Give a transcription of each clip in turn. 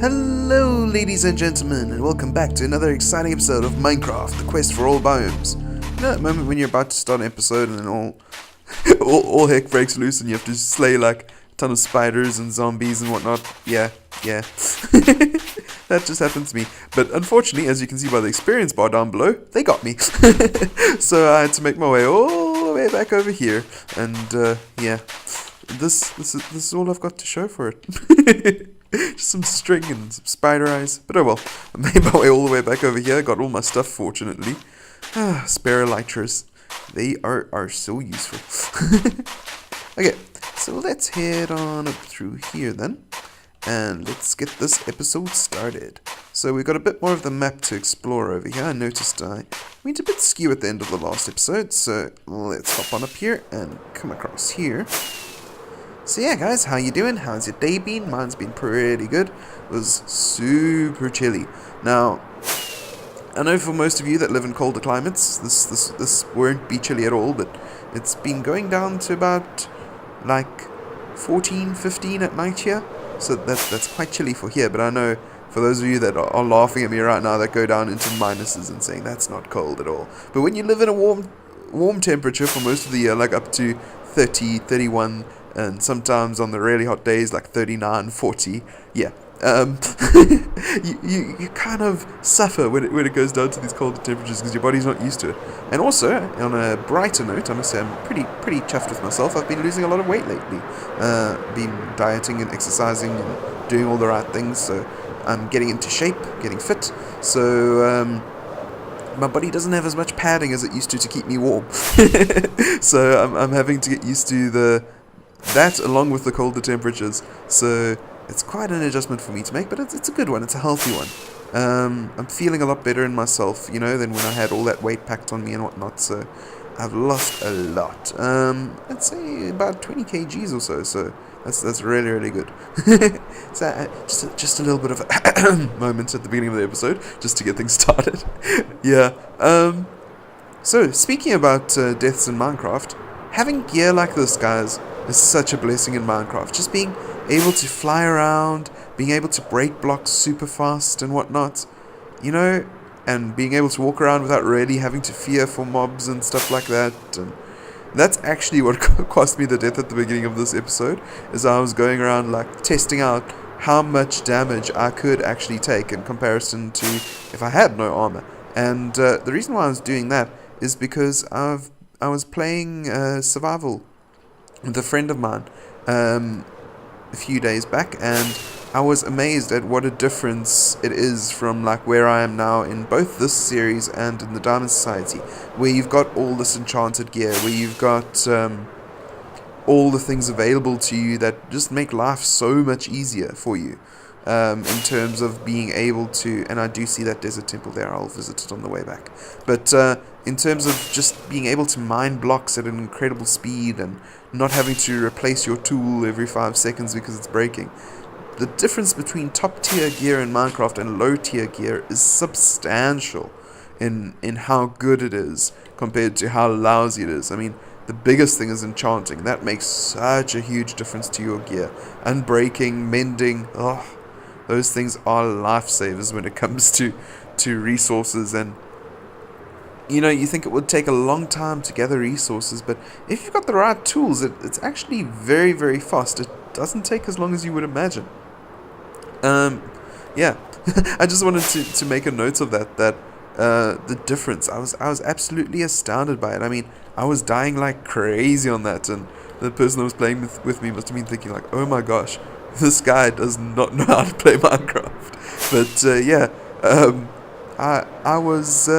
Hello, ladies and gentlemen, and welcome back to another exciting episode of Minecraft, the quest for all Boimes. You know that moment when you're about to start an episode and then all heck breaks loose and you have to slay like a ton of spiders and zombies and whatnot? Yeah. That just happened to me. But unfortunately, as you can see by the experience bar down below, they got me. So I had to make my way all the way back over here. And yeah, this is all I've got to show for it. Just some string and some spider eyes. But oh well, I made my way all the way back over here. Got all my stuff, fortunately. Spare elytras. They are so useful. Okay, so let's head on up through here then. And let's get this episode started. So we've got a bit more of the map to explore over here. I noticed I went a bit skew at the end of the last episode. So let's hop on up here and come across here. So yeah, guys, how you doing? How's your day been? Mine's been pretty good. It was super chilly. Now, I know for most of you that live in colder climates, this won't be chilly at all, but it's been going down to about like 14, 15 at night here. So that's quite chilly for here, but I know for those of you that are laughing at me right now that go down into minuses and saying that's not cold at all. But when you live in a warm temperature for most of the year, like up to 30, 31, and sometimes on the really hot days like 39, 40, yeah, you kind of suffer when it goes down to these colder temperatures because your body's not used to it. And also, on a brighter note, I must say I'm pretty chuffed with myself. I've been losing a lot of weight lately. Been dieting and exercising and doing all the right things, so I'm getting into shape, getting fit. So my body doesn't have as much padding as it used to keep me warm. So I'm having to get used to that along with the colder temperatures. So it's quite an adjustment for me to make, but it's a good one. It's a healthy one. I'm feeling a lot better in myself, than when I had all that weight packed on me and whatnot. So I've lost a lot. I'd say about 20 kgs or so. So that's really, really good. So just a little bit of a moment at the beginning of the episode, just to get things started. Yeah. So speaking about deaths in Minecraft, having gear like this, guys, is such a blessing in Minecraft. Just being able to fly around, being able to break blocks super fast and whatnot, and being able to walk around without really having to fear for mobs and stuff like that. And that's actually what cost me the death at the beginning of this episode, is I was going around like testing out how much damage I could actually take in comparison to if I had no armor. And the reason why I was doing that is because I was playing survival with a friend of mine a few days back, and I was amazed at what a difference it is from like where I am now in both this series and in the Diamond Society, where you've got all this enchanted gear, where you've got all the things available to you that just make life so much easier for you, in terms of being able to, and I do see that desert temple there, I'll visit it on the way back, but in terms of just being able to mine blocks at an incredible speed and not having to replace your tool every 5 seconds because it's breaking. The difference between top tier gear in Minecraft and low tier gear is substantial in how good it is compared to how lousy it is. I mean, the biggest thing is enchanting. That makes such a huge difference to your gear. Unbreaking, mending, those things are lifesavers when it comes to resources. And you think it would take a long time to gather resources, but if you've got the right tools, it's actually very, very fast. It doesn't take as long as you would imagine. Yeah, I just wanted to make a note of that the difference. I was absolutely astounded by it. I mean, I was dying like crazy on that, and the person that was playing with me must have been thinking like, oh my gosh, this guy does not know how to play Minecraft. But yeah, I was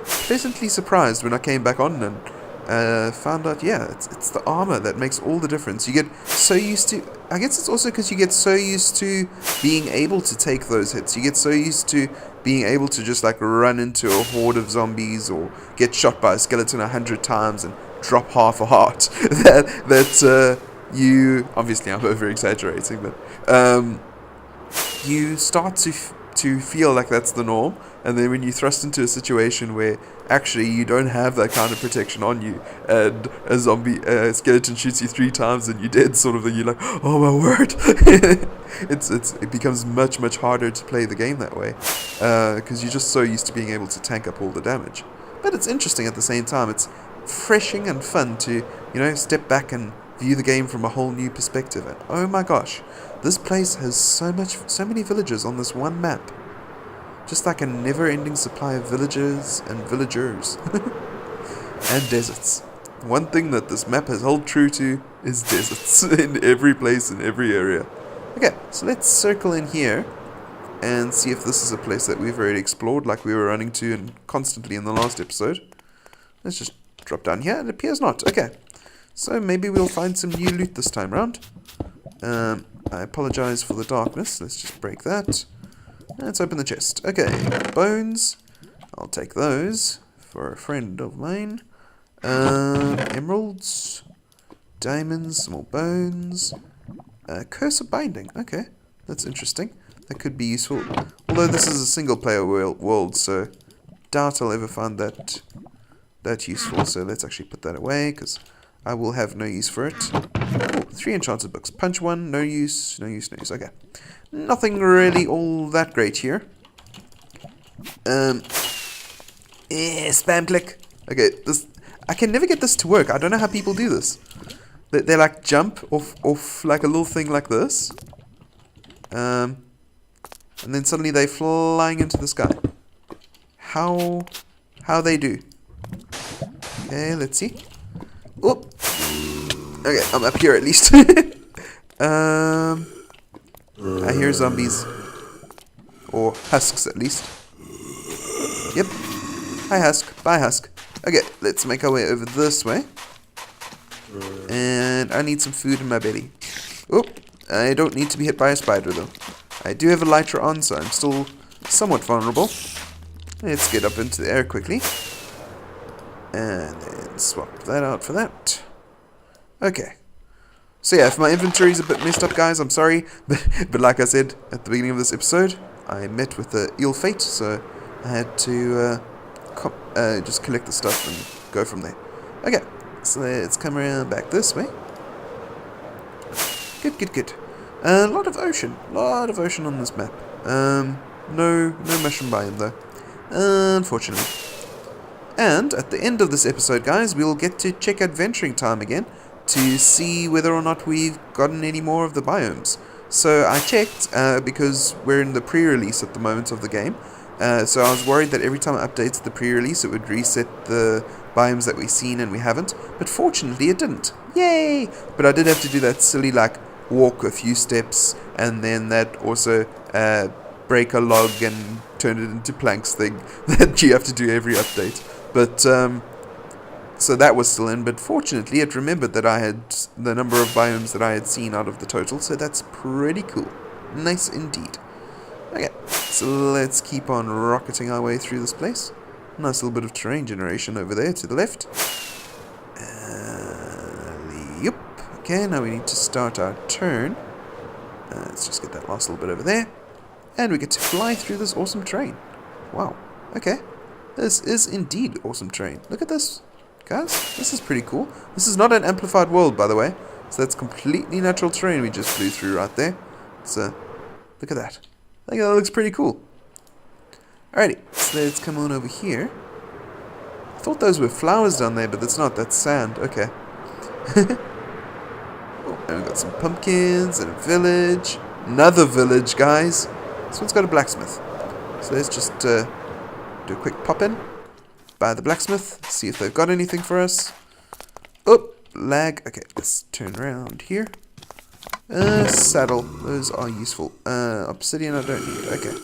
pleasantly surprised when I came back on and found out, yeah, it's the armor that makes all the difference. You get so used to, I guess it's also because you get so used to being able to take those hits. You get so used to being able to just like run into a horde of zombies or get shot by a skeleton 100 times and drop half a heart that you, obviously I'm over exaggerating, but you start to to feel like that's the norm, and then when you thrust into a situation where actually you don't have that kind of protection on you, and a zombie skeleton shoots you 3 times and you're dead, sort of thing, you're like, oh my word. It becomes much harder to play the game that way, because you're just so used to being able to tank up all the damage. But it's interesting at the same time. It's refreshing and fun to, step back and view the game from a whole new perspective. And oh my gosh, this place has so many villages on this one map. Just like a never-ending supply of villages and villagers. And deserts. One thing that this map has held true to is deserts in every place, in every area. Okay, so let's circle in here and see if this is a place that we've already explored, like we were running to and constantly in the last episode. Let's just drop down here. It appears not. Okay, so maybe we'll find some new loot this time round. I apologize for the darkness. Let's just break that. Let's open the chest. Okay, bones. I'll take those for a friend of mine. Emeralds, diamonds, some more bones. Curse of binding. Okay, that's interesting. That could be useful. Although this is a single-player world, so doubt I'll ever find that useful. So let's actually put that away, because I will have no use for it. Oh, 3 enchanted books. Punch 1, no use, no use, no use. Okay. Nothing really all that great here. Spam click. Okay, I can never get this to work. I don't know how people do this. They like jump off like a little thing like this. And then suddenly they're flying into the sky. How they do? Okay, let's see. Oh. Okay, I'm up here at least. I hear zombies. Or husks, at least. Yep. Hi, husk. Bye, husk. Okay, let's make our way over this way. And I need some food in my belly. Oh, I don't need to be hit by a spider, though. I do have a lighter on, so I'm still somewhat vulnerable. Let's get up into the air quickly. And then swap that out for that. Okay. So yeah, if my inventory is a bit messed up, guys, I'm sorry. But like I said at the beginning of this episode, I met with the ill fate, so I had to just collect the stuff and go from there. Okay, so let's come around back this way. Good. A lot of ocean on this map. No mushroom biome though, unfortunately. And at the end of this episode, guys, we'll get to check adventuring time again to see whether or not we've gotten any more of the biomes. So I checked, because we're in the pre-release at the moment of the game, so I was worried that every time I updated the pre-release it would reset the biomes that we've seen and we haven't, but fortunately it didn't. Yay! But I did have to do that silly, like, walk a few steps, and then that also break a log and turn it into planks thing that you have to do every update. But, so that was still in, but fortunately it remembered that I had the number of biomes that I had seen out of the total, so that's pretty cool. Nice indeed. Okay, so let's keep on rocketing our way through this place. Nice little bit of terrain generation over there to the left. Yep. Okay, now we need to start our turn. Let's just get that last little bit over there. And we get to fly through this awesome terrain. Wow. Okay. This is indeed awesome terrain. Look at this. Guys, this is pretty cool. This is not an amplified world, by the way. So that's completely natural terrain we just flew through right there. So, look at that. I think that looks pretty cool. Alrighty, so let's come on over here. I thought those were flowers down there, but that's not. That's sand. Okay. Oh, and we've got some pumpkins and a village. Another village, guys. This one's got a blacksmith. So let's just do a quick pop-in by the blacksmith, see if they've got anything for us. Oh, lag. Okay, let's turn around here. Saddle. Those are useful. Obsidian I don't need. Okay.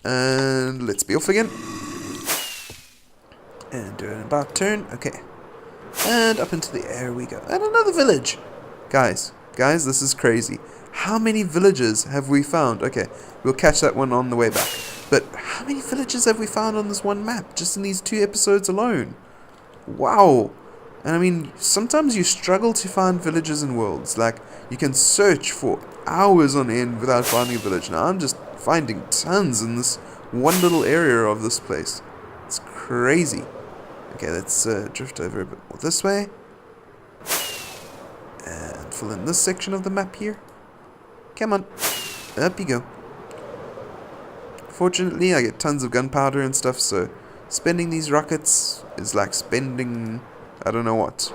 And let's be off again. And do an about turn. Okay. And up into the air we go. And another village. Guys, this is crazy. How many villages have we found? Okay, we'll catch that one on the way back. But how many villages have we found on this one map, just in these 2 episodes alone? Wow. And I mean, sometimes you struggle to find villages in worlds. Like, you can search for hours on end without finding a village. Now I'm just finding tons in this one little area of this place. It's crazy. Okay, let's drift over a bit more this way. And fill in this section of the map here. Come on. Up you go. Fortunately, I get tons of gunpowder and stuff, so spending these rockets is like spending, I don't know what,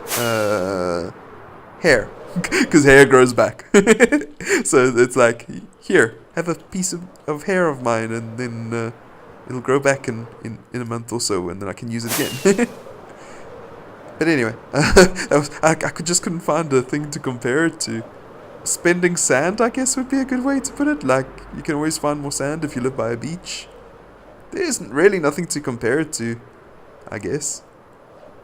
hair. Because hair grows back. So it's like, here, have a piece of hair of mine, and then it'll grow back in a month or so, and then I can use it again. But anyway, I just couldn't find a thing to compare it to. Spending sand, I guess, would be a good way to put it. Like, you can always find more sand if you live by a beach. There isn't really nothing to compare it to, I guess.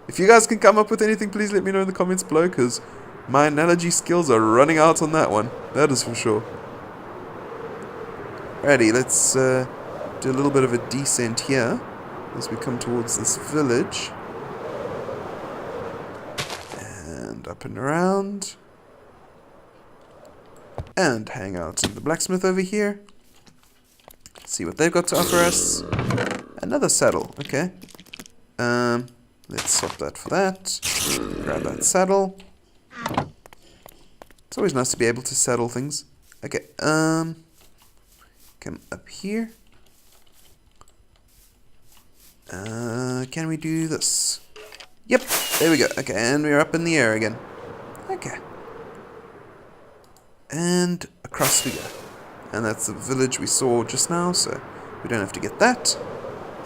If you guys can come up with anything, please let me know in the comments below, because my analogy skills are running out on that one. That is for sure. Alrighty, let's do a little bit of a descent here as we come towards this village. And up and around. And hang out in the blacksmith over here. See what they've got to offer us. Another saddle, okay. Let's swap that for that. Grab that saddle. It's always nice to be able to saddle things. Okay, come up here. Can we do this? Yep, there we go. Okay, and we're up in the air again. Okay. And across we go. And that's the village we saw just now, so we don't have to get that.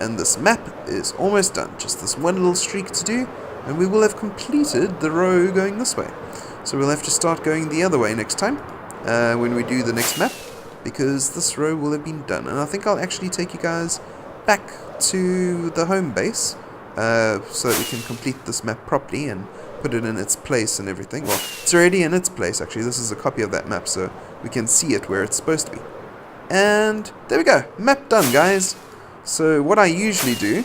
And this map is almost done. Just this one little streak to do, and we will have completed the row going this way. So we'll have to start going the other way next time, when we do the next map, because this row will have been done. And I think I'll actually take you guys back to the home base, so that we can complete this map properly and put it in its place and everything. Well, it's already in its place, actually. This is a copy of that map, so we can see it where it's supposed to be. And there we go. Map done, guys. So what I usually do,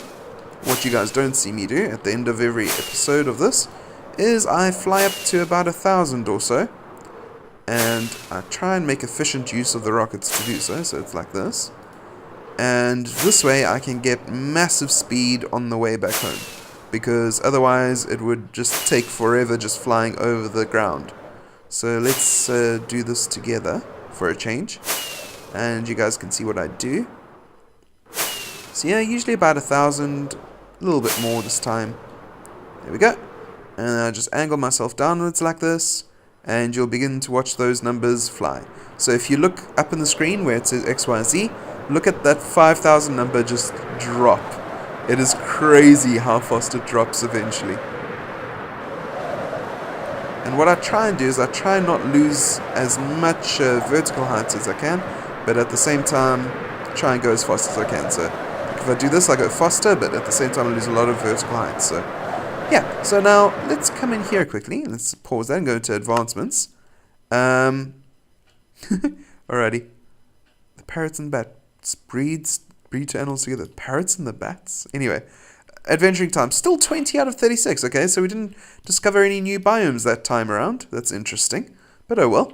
what you guys don't see me do at the end of every episode of this, is I fly up to about 1,000 or so, and I try and make efficient use of the rockets to do so. So it's like this. And this way I can get massive speed on the way back home, because otherwise it would just take forever just flying over the ground. So let's do this together for a change, and you guys can see what I do. So yeah, usually about 1,000, a little bit more this time. There we go. And I just angle myself downwards like this, and you'll begin to watch those numbers fly. So if you look up in the screen where it says XYZ, look at that 5,000 number just drop. It is crazy how fast it drops eventually. And what I try and do is I try and not lose as much vertical height as I can, but at the same time try and go as fast as I can. So if I do this, I go faster, but at the same time I lose a lot of vertical height. So yeah, so now let's come in here quickly. Let's pause that and go to advancements. Alrighty. The parrots and bats breed two animals together. Parrots and the bats? Anyway, adventuring time. Still 20 out of 36, okay? So we didn't discover any new biomes that time around. That's interesting. But oh well.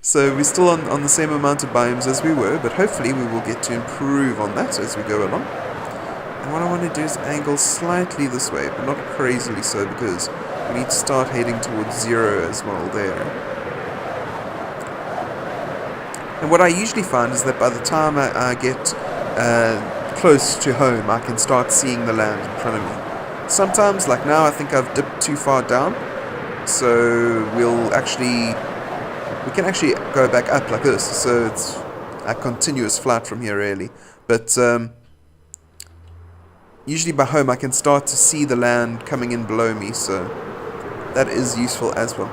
So we're still on the same amount of biomes as we were, but hopefully we will get to improve on that as we go along. And what I want to do is angle slightly this way, but not crazily so, because we need to start heading towards 0 as well there. And what I usually find is that by the time I get close to home, I can start seeing the land in front of me. Sometimes, like now, I think I've dipped too far down, so we can actually go back up like this, so it's a continuous flight from here really. But usually by home I can start to see the land coming in below me, so that is useful as well.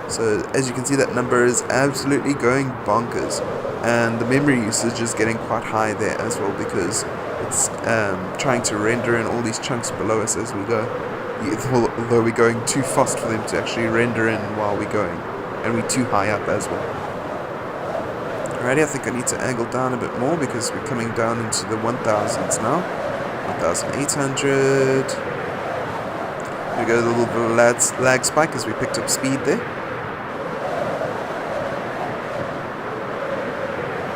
So as you can see, that number is absolutely going bonkers, and the memory usage is getting quite high there as well, because it's trying to render in all these chunks below us as we go, although we're going too fast for them to actually render in while we're going, and we're too high up as well. Alrighty, I think I need to angle down a bit more because we're coming down into the 1000s now. 1800. We got a little bit of lag spike as we picked up speed there.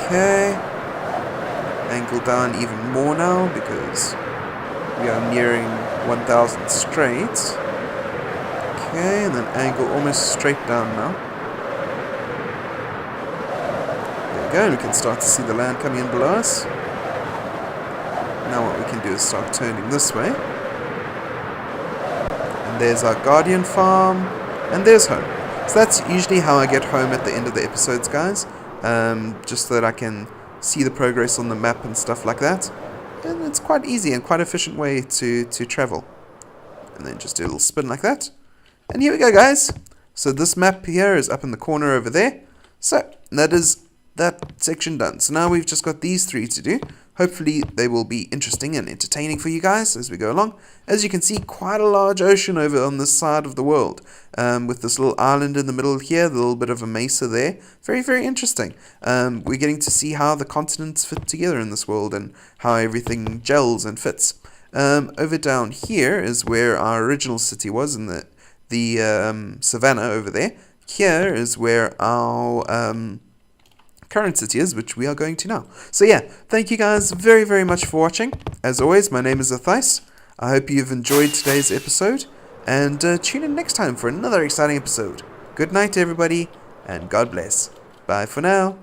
Okay. Angle down even more now because we are nearing 1000 straight. Okay, and then angle almost straight down now. There we go, and we can start to see the land coming in below us. Now what we can do is start turning this way. And there's our guardian farm, and there's home. So that's usually how I get home at the end of the episodes, guys. Just so that I can see the progress on the map and stuff like that. And it's quite easy and quite efficient way to travel. And then just do a little spin like that. And here we go, guys. So this map here is up in the corner over there. So that is that section done. So now we've just got these 3 to do. Hopefully they will be interesting and entertaining for you guys as we go along. As you can see, quite a large ocean over on this side of the world. With this little island in the middle here, the little bit of a mesa there. Very, very interesting. We're getting to see how the continents fit together in this world and how everything gels and fits. Over down here is where our original city was in the savannah over there. Here is where our current city is, which we are going to now. So yeah, thank you guys very, very much for watching. As always, my name is Athais. I hope you've enjoyed today's episode, and tune in next time for another exciting episode. Good night, everybody, and God bless. Bye for now.